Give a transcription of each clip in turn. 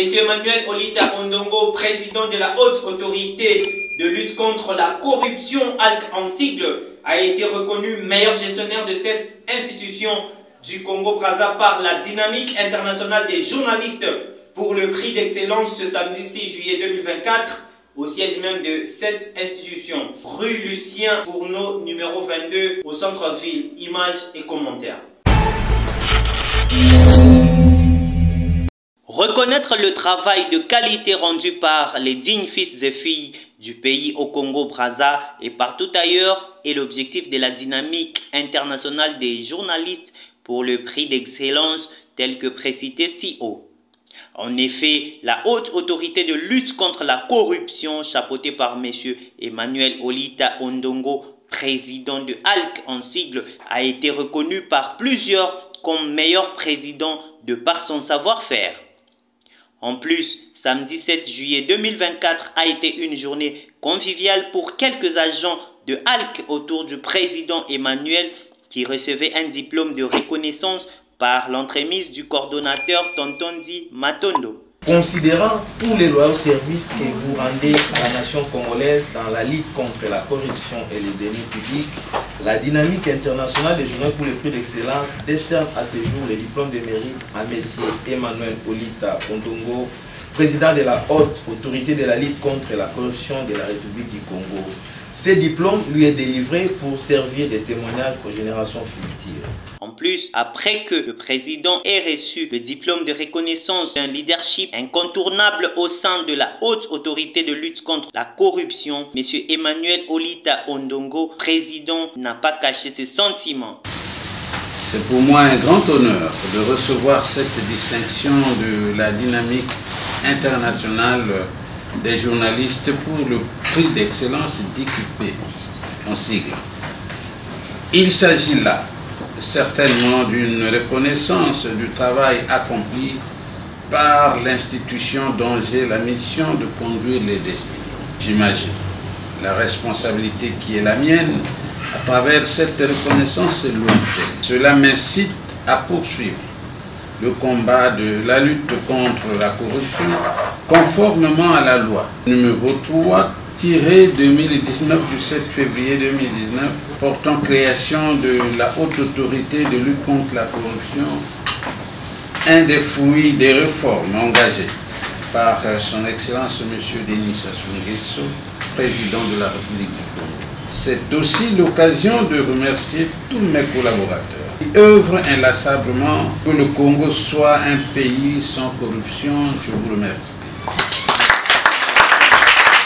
Monsieur Emmanuel Olita Ondongo, président de la haute autorité de lutte contre la corruption, ALC en sigle, a été reconnu meilleur gestionnaire de cette institution du Congo-Brazza par la Dynamique internationale des journalistes pour le prix d'excellence ce samedi 6 juillet 2024 au siège même de cette institution, rue Lucien Fourneau, numéro 22, au centre-ville. Images et commentaires. Reconnaître le travail de qualité rendu par les dignes fils et filles du pays au Congo-Brazza et partout ailleurs est l'objectif de la Dynamique internationale des journalistes pour le prix d'excellence tel que précité si haut. En effet, la haute autorité de lutte contre la corruption, chapeautée par M. Emmanuel Olita Ondongo, président de ALC en sigle, a été reconnue par plusieurs comme meilleur président de par son savoir-faire. En plus, samedi 7 juillet 2024 a été une journée conviviale pour quelques agents de ALC autour du président Emmanuel qui recevait un diplôme de reconnaissance par l'entremise du coordonnateur Tontondi Matondo. Considérant tous les loyaux services que vous rendez à la nation congolaise dans la lutte contre la corruption et les deniers publics, la Dynamique internationale des journalistes pour le prix d'excellence décerne à ce jour le diplôme de mérite à M. Emmanuel Olita Ondongo, président de la haute autorité de la lutte contre la corruption de la République du Congo. Ce diplôme lui est délivré pour servir de témoignage aux générations futures. En plus, après que le président ait reçu le diplôme de reconnaissance d'un leadership incontournable au sein de la haute autorité de lutte contre la corruption, M. Emmanuel Olita Ondongo, président, n'a pas caché ses sentiments. C'est pour moi un grand honneur de recevoir cette distinction de la Dynamique internationale des journalistes pour le prix d'excellence DQP en sigle. Il s'agit là certainement d'une reconnaissance du travail accompli par l'institution dont j'ai la mission de conduire les destinées. J'imagine la responsabilité qui est la mienne à travers cette reconnaissance est lointaine. Cela m'incite à poursuivre le combat de la lutte contre la corruption conformément à la loi numéro 3-2019 du 7 février 2019 portant création de la haute autorité de lutte contre la corruption, un des fruits des réformes engagées par son Excellence M. Denis Sassou Nguesso, président de la République du Congo. C'est aussi l'occasion de remercier tous mes collaborateurs qui œuvrent inlassablement que le Congo soit un pays sans corruption. Je vous remercie.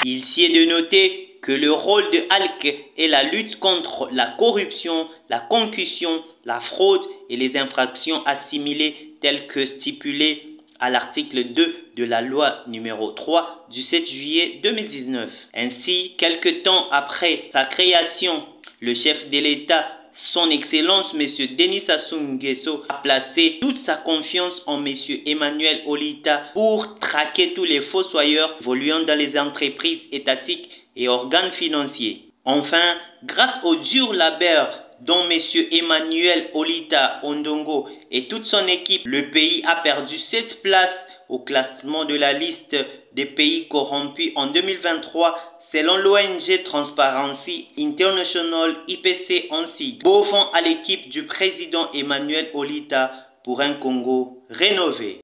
Il s'y est de noter que le rôle de ALC est la lutte contre la corruption, la concussion, la fraude et les infractions assimilées telles que stipulées à l'article 2 de la loi numéro 3 du 7 juillet 2019. Ainsi, quelque temps après sa création, le chef de l'État, son Excellence M. Denis Sassou Nguesso, a placé toute sa confiance en M. Emmanuel Olita pour traquer tous les fossoyeurs évoluant dans les entreprises étatiques et organes financiers. Enfin, grâce au dur labeur dont M. Emmanuel Olita Ondongo et toute son équipe, le pays a perdu 7 places au classement de la liste des pays corrompus en 2023 selon l'ONG Transparency International IPC en sigle. Beau vent à l'équipe du président Emmanuel Olita pour un Congo rénové.